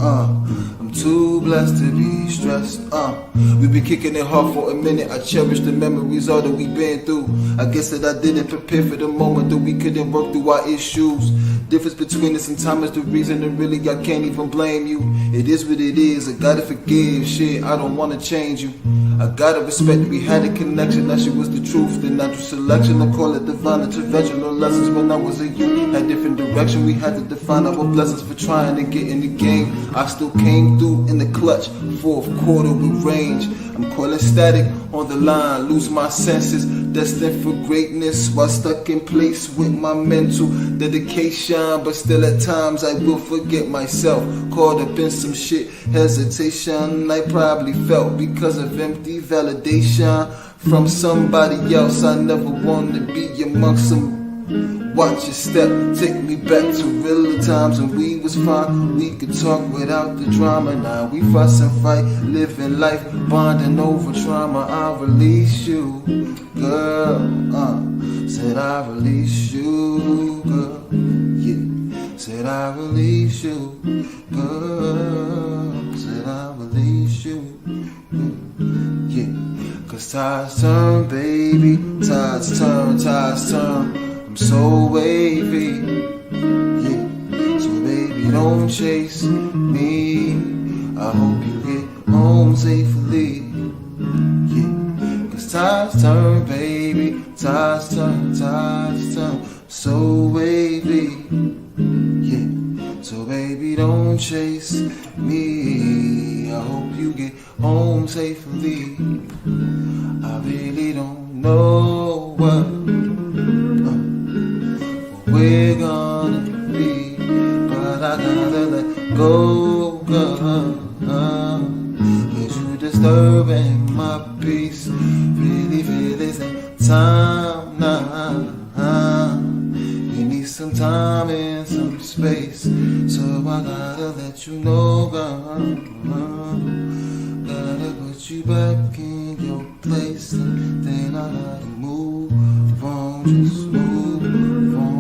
I'm too blessed to be stressed. We been kicking it hard for a minute. I cherish the memories all that we been through. I guess that I didn't prepare for the moment that we couldn't work through our issues. Difference between us and time is the reason, and really I can't even blame you. It is what it is. I gotta forgive. Shit, I don't wanna change you. I gotta respect that we had a connection. That shit was the truth. The natural selection. I call it divine intervention. No lessons when I was a youth. Had different direction. We had to define our blessings for trying to get in the game. I still came through in the clutch. Fourth quarter with range. I'm calling static on the line. Lose my senses. Destined for greatness while stuck in place with my mental dedication. But still at times I will forget myself. Caught up in some shit. Hesitation I probably felt because of empty validation from somebody else. I never wanted to be amongst some. Watch your step, take me back to realer times when we was fine. We could talk without the drama. Now we fuss and fight, living life, bonding over trauma. I release you, girl. Said I release you, girl. Yeah. Said I release you, girl. Said I release you, yeah. Cause tides turn, baby. Tides turn. I'm so wavy, yeah. So baby, don't chase me. I hope you get home safely, yeah. Cause tides turn, baby. Tides turn. So wavy, yeah. So baby, don't chase me. I hope you get home safely. I really don't know what we're gonna be, but I gotta let go, cause you disturbing my peace. Really feel this ain't time now. You need some time and some space, so I gotta let you know, gotta put you back in your place, and then I gotta move on, just move on.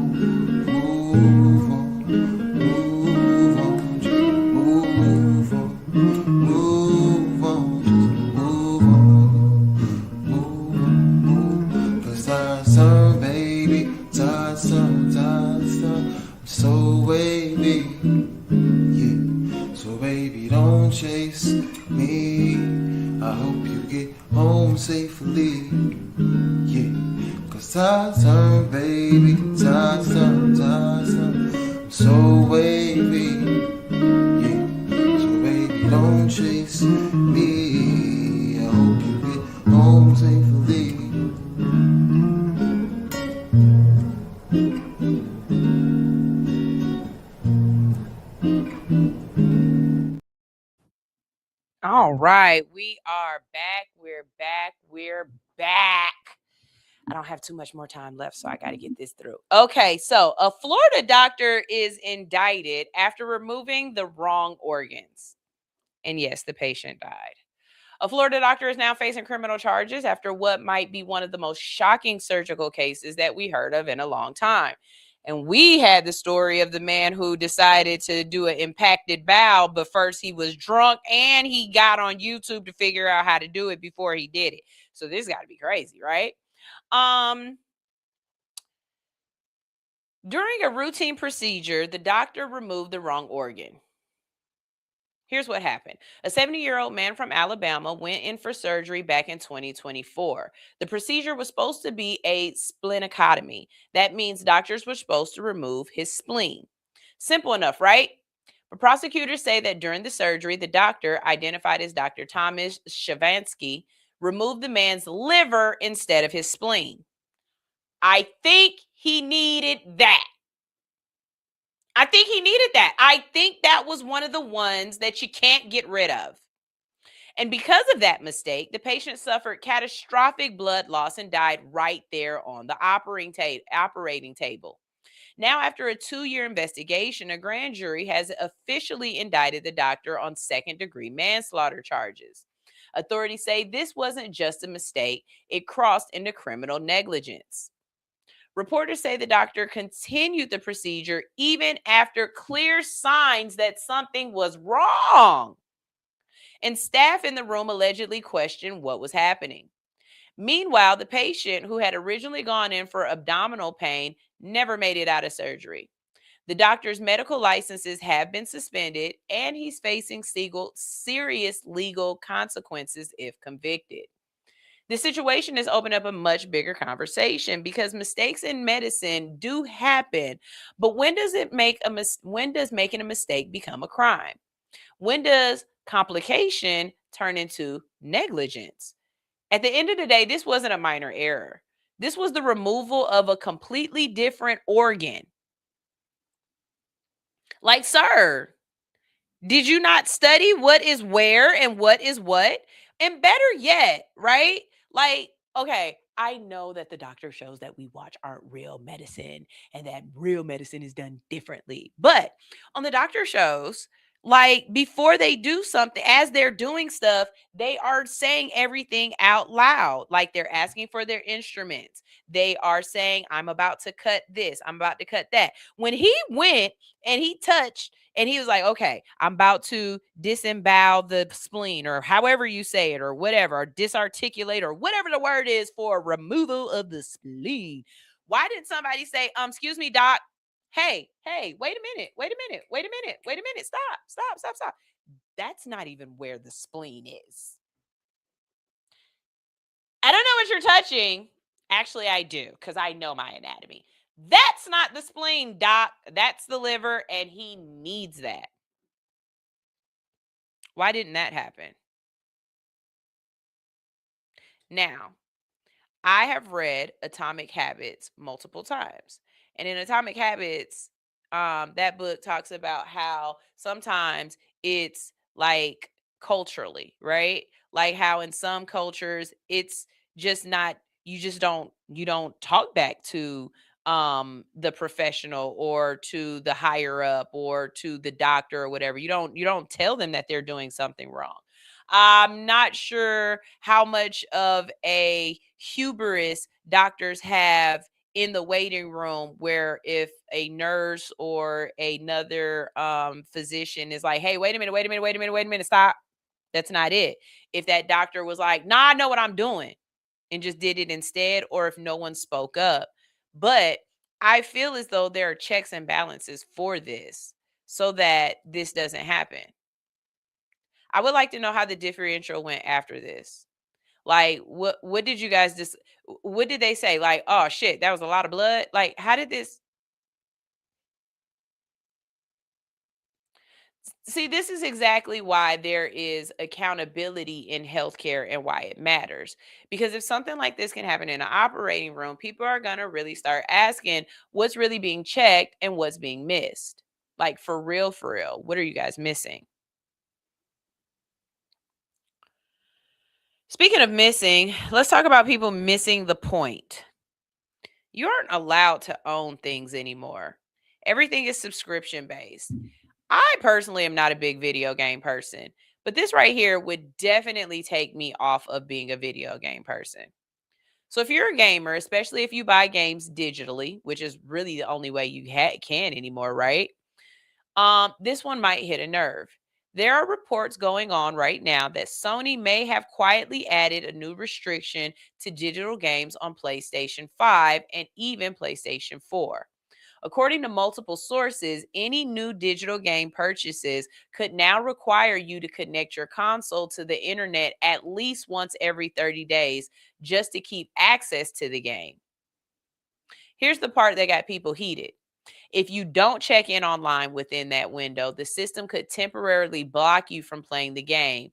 Cause tides turn, baby. Tides turn. I'm so wavy, yeah. So baby, don't chase me. I hope you get home safely, yeah. Cause tides turn, baby. Tides turn. I'm so wavy, yeah. So baby, don't chase me. I hope you get home safely. All right, we are back. We're back. I don't have too much more time left, so I got to get this through. Okay, so a Florida doctor is indicted after removing the wrong organs. And yes, the patient died. A Florida doctor is now facing criminal charges after what might be one of the most shocking surgical cases that we heard of in a long time. And we had the story of the man who decided to do an impacted bowel, but first he was drunk and he got on YouTube to figure out how to do it before he did it. So this got to be crazy, right? During a routine procedure, the doctor removed the wrong organ. Here's what happened. A 70-year-old man from Alabama went in for surgery back in 2024. The procedure was supposed to be a splenocotomy. That means doctors were supposed to remove his spleen. Simple enough, right? But prosecutors say that during the surgery, the doctor, identified as Dr. Thomas Shavansky, removed the man's liver instead of his spleen. I think he needed that. I think that was one of the ones that you can't get rid of. And because of that mistake, the patient suffered catastrophic blood loss and died right there on the operating table. Now, after a 2-year investigation, a grand jury has officially indicted the doctor on second-degree manslaughter charges. Authorities say this wasn't just a mistake, it crossed into criminal negligence. Reporters say the doctor continued the procedure even after clear signs that something was wrong. And staff in the room allegedly questioned what was happening. Meanwhile, the patient, who had originally gone in for abdominal pain, never made it out of surgery. The doctor's medical licenses have been suspended, and he's facing serious legal consequences if convicted. The situation has opened up a much bigger conversation because mistakes in medicine do happen. But when does making a mistake become a crime? When does complication turn into negligence? At the end of the day, this wasn't a minor error. This was the removal of a completely different organ. Like, sir, did you not study what is where and what is what? And better yet, right? Like, okay, I know that the doctor shows that we watch aren't real medicine and that real medicine is done differently. But on the doctor shows, like, before they do something, as they're doing stuff, they are saying everything out loud. Like, they're asking for their instruments. They are saying, I'm about to cut this, I'm about to cut that. When he went and he touched and he was like, okay, I'm about to disembowel the spleen, or however you say it, or whatever, or disarticulate, or whatever the word is for removal of the spleen. Why didn't somebody say, excuse me, doc? Hey, wait a minute. Stop. That's not even where the spleen is. I don't know what you're touching. Actually, I do, because I know my anatomy. That's not the spleen, doc. That's the liver, and he needs that. Why didn't that happen? Now, I have read Atomic Habits multiple times. And in Atomic Habits, that book talks about how sometimes it's like culturally, right? Like how in some cultures it's just not, you don't talk back to the professional or to the higher up or to the doctor or whatever. You don't tell them that they're doing something wrong. I'm not sure how much of a hubris doctors have in the waiting room, where if a nurse or another physician is like, hey, wait a minute, stop. That's not it. If that doctor was like, nah, I know what I'm doing, and just did it instead, or if no one spoke up. But I feel as though there are checks and balances for this so that this doesn't happen. I would like to know how the differential went after this. Like, what did you guys what did they say? Like, oh shit, that was a lot of blood. Like, how did this? See, this is exactly why there is accountability in healthcare and why it matters. Because if something like this can happen in an operating room, people are going to really start asking what's really being checked and what's being missed. Like, for real, what are you guys missing? Speaking of missing, let's talk about people missing the point. You aren't allowed to own things anymore. Everything is subscription based. I personally am not a big video game person, but this right here would definitely take me off of being a video game person. So if you're a gamer, especially if you buy games digitally, which is really the only way you can anymore, right? This one might hit a nerve. There are reports going on right now that Sony may have quietly added a new restriction to digital games on PlayStation 5 and even PlayStation 4. According to multiple sources, any new digital game purchases could now require you to connect your console to the internet at least once every 30 days just to keep access to the game. Here's the part that got people heated. If you don't check in online within that window, the system could temporarily block you from playing the game,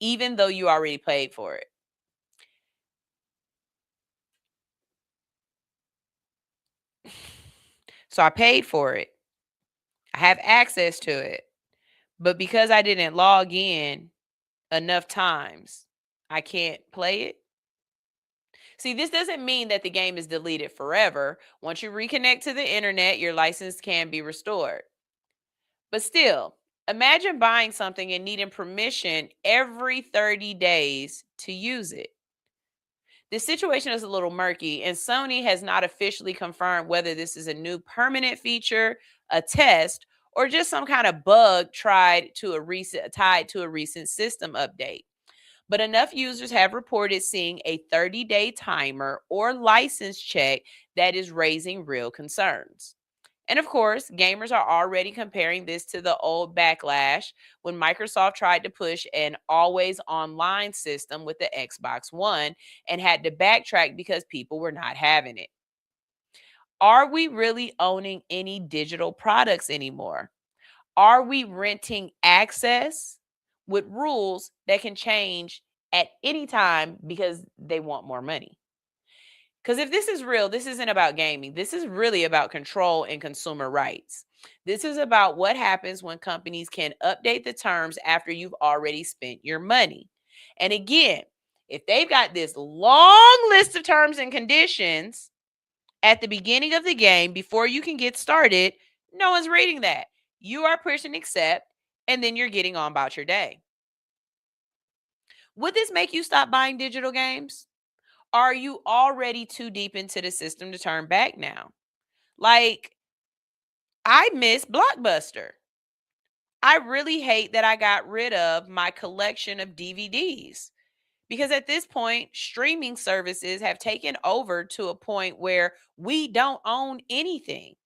even though you already paid for it. So I paid for it. I have access to it. But because I didn't log in enough times, I can't play it. See, this doesn't mean that the game is deleted forever. Once you reconnect to the internet, your license can be restored. But still, imagine buying something and needing permission every 30 days to use it. The situation is a little murky, and Sony has not officially confirmed whether this is a new permanent feature, a test, or just some kind of bug tied to a recent system update. But enough users have reported seeing a 30-day timer or license check that is raising real concerns. And of course, gamers are already comparing this to the old Backlash when Microsoft tried to push an always online system with the Xbox One and had to backtrack because people were not having it. Are we really owning any digital products anymore? Are we renting access with rules that can change at any time because they want more money? Because if this is real, this isn't about gaming. This is really about control and consumer rights. This is about what happens when companies can update the terms after you've already spent your money. And again, if they've got this long list of terms and conditions at the beginning of the game before you can get started, no one's reading that. You are pushing accept, and then you're getting on about your day. Would this make you stop buying digital games? Are you already too deep into the system to turn back now? Like, I miss Blockbuster. I really hate that I got rid of my collection of DVDs because at this point, streaming services have taken over to a point where we don't own anything.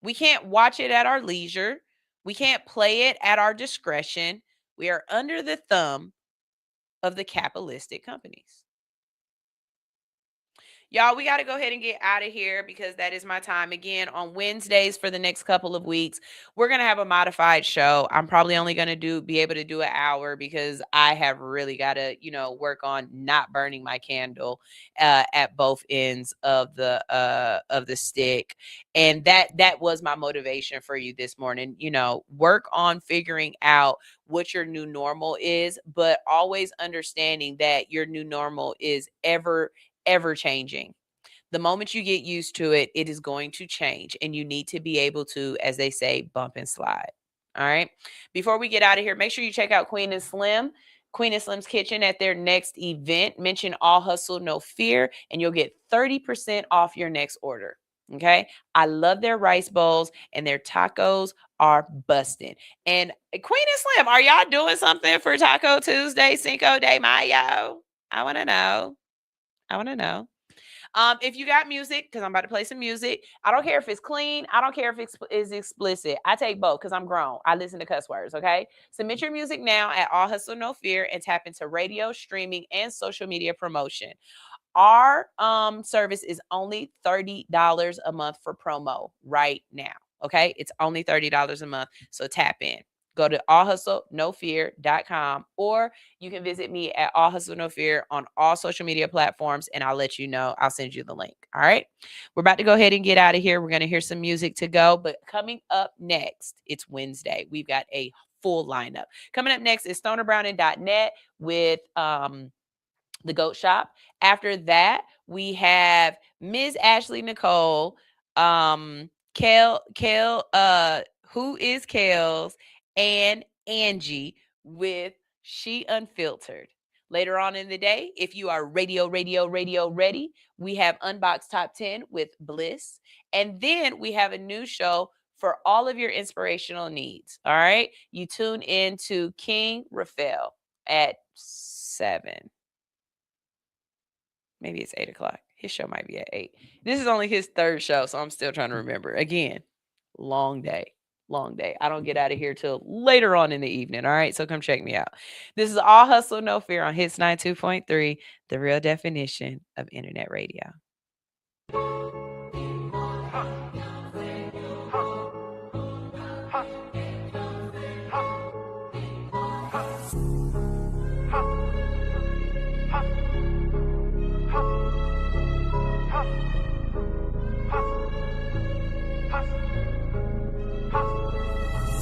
We can't watch it at our leisure. We can't play it at our discretion. We are under the thumb of the capitalistic companies. Y'all, we got to go ahead and get out of here because that is my time. Again, on Wednesdays for the next couple of weeks, we're going to have a modified show. I'm probably only going to be able to do an hour because I have really got to, work on not burning my candle at both ends of the stick. And that was my motivation for you this morning. Work on figuring out what your new normal is, but always understanding that your new normal is ever changing. The moment you get used to it, it is going to change, and you need to be able to, as they say, bump and slide. All right. Before we get out of here, make sure you check out Queen and Slim's Kitchen at their next event. Mention All Hustle, No Fear, and you'll get 30% off your next order. Okay. I love their rice bowls, and their tacos are busting. And Queen and Slim, are y'all doing something for Taco Tuesday, Cinco de Mayo? I want to know. If you got music, because I'm about to play some music, I don't care if it's clean. I don't care if it is explicit. I take both because I'm grown. I listen to cuss words, okay? Submit your music now at All Hustle, No Fear and tap into radio, streaming, and social media promotion. Our service is only $30 a month for promo right now, okay? It's only $30 a month, so tap in. Go to allhustlenofear.com, or you can visit me at All Hustle No Fear on all social media platforms, and I'll let you know. I'll send you the link. All right. We're about to go ahead and get out of here. We're going to hear some music to go, but coming up next, it's Wednesday. We've got a full lineup. Coming up next is stonerbrowning.net with the Goat Shop. After that, we have Ms. Ashley Nicole, Who is Kales, and Angie with She Unfiltered. Later on in the day, if you are radio ready, we have Unboxed Top 10 with Bliss. And then we have a new show for all of your inspirational needs. All right. You tune in to King Raphael at 7. Maybe it's 8 o'clock. His show might be at 8. This is only his third show, so I'm still trying to remember. Again, long day. I don't get out of here till later on in the evening. All right. So come check me out. This is All Hustle, No Fear on Hits 92.3, the real definition of internet radio.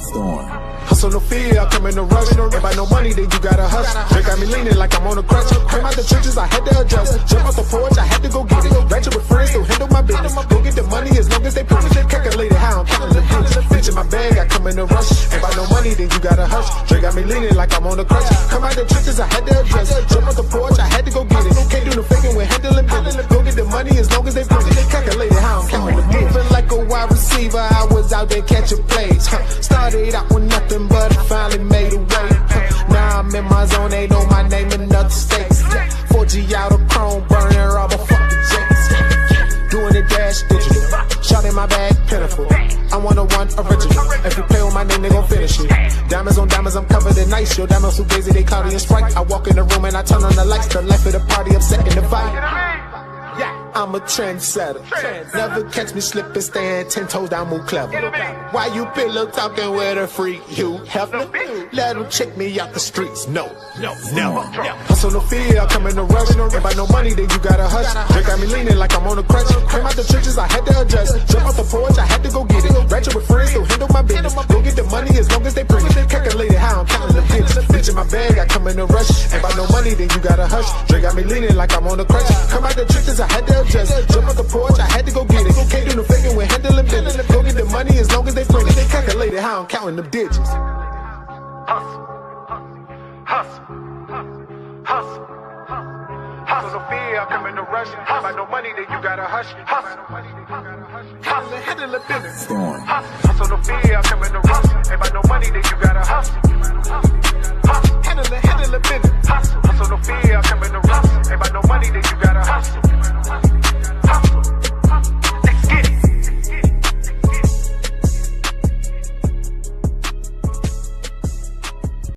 Storm. Hustle no fear, I come in a rush. If I no money, then you gotta hush. They got me leaning like I'm on a crutch. Came out the trenches, I had to adjust. Jump off the porch, I had to go get it. Ratchet with friends, to handle my business. Go get the money as long as they put it. Calculated how I'm counting the bitch. Bitch in my bag, I come in a rush. If I no money, then you gotta hush. They got me leaning like I'm on a crutch. Come out the trenches, I had to adjust. Jump off the porch, I had to go get it. Can't do no faking when handling business. Go get the money as long as they put it. Calculated how I'm counting the bitch. Moving like a wide receiver, I was out there catching plays. Started out with nothing, but I finally made a way. Now I'm in my zone, they know my name in other states. 4G out of chrome, burning rubber fucking jets. Doing the dash digital, shot in my bag, pitiful. I'm 101 original. If you play with my name, they gon' finish it. Diamonds on diamonds, I'm covered in ice. Your diamonds too busy, they cloudy and Sprite. I walk in the room and I turn on the lights. The life of the party, I'm setting the vibe. I'm a trendsetter. Never catch me slipping, staying 10 toes down, move clever. Why you pillow talking with a freak, you helpless? Let them check me out the streets. No, never. Hustle no fear, I come in a rush. If I no money, then you gotta hush. They got me leaning like I'm on a crutch. Came out the trenches, I had to adjust. Jump off the porch, I had to go get it. Ratchet with friends, to handle my business. Go get the money as long as they bring it. Calculated how I'm counting the bitch. Bitch in my bag, I come in a rush. If I no money, then you gotta hush. They got me leaning like I'm on a crutch. Come out the trenches, I had to adjust. Jump off the porch, I had to go get it. Can't do no faking when handling business. Go get the money as long as they bring it. Calculated how I'm counting them digits. Hustle, hustle, hustle, hustle. No fear, I come in a rush. If I no money, then you gotta hush. Hustle, hustle, handle the business. Hustle, no fear, I come in a rush. If I no money, then you gotta hustle.